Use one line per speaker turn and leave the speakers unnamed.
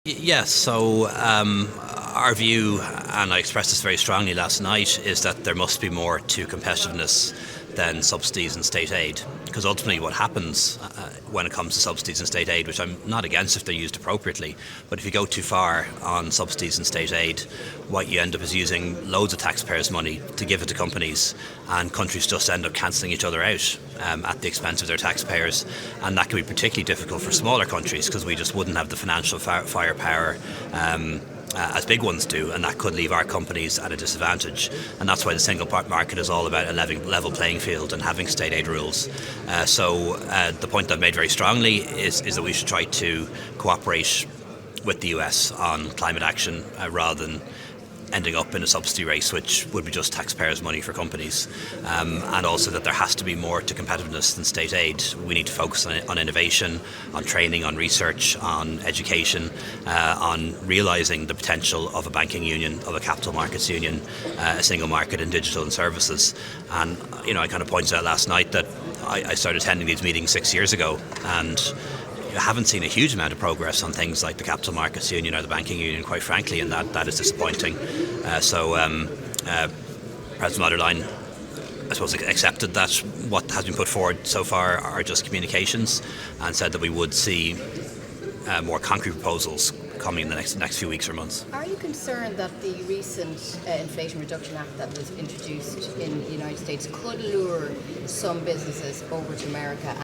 Yes, so our view, and I expressed this very strongly last night, is that there must be more to competitiveness than subsidies and state aid. Because ultimately what happens when it comes to subsidies and state aid, which I'm not against if they're used appropriately, but if you go too far on subsidies and state aid, what you end up is using loads of taxpayers' money to give it to companies, and countries just end up cancelling each other out at the expense of their taxpayers. And that can be particularly difficult for smaller countries because we just wouldn't have the financial firepower as big ones do, and that could leave our companies at a disadvantage. And that's why the single market is all about a level playing field and having state aid rules. So the point I've made very strongly is that we should try to cooperate with the US on climate action rather than ending up in a subsidy race, which would be just taxpayers' money for companies. And also that there has to be more to competitiveness than state aid. We need to focus on innovation, on training, on research, on education, on realising the potential of a banking union, of a capital markets union, a single market in digital and services. And, I kind of pointed out last night that I started attending these meetings 6 years ago, and I haven't seen a huge amount of progress on things like the Capital Markets Union or the Banking Union, quite frankly, and that is disappointing. President von der Leyen, I suppose, accepted that what has been put forward so far are just communications, and said that we would see more concrete proposals coming in the next few weeks or months.
Are you concerned that the recent Inflation Reduction Act that was introduced in the United States could lure some businesses over to America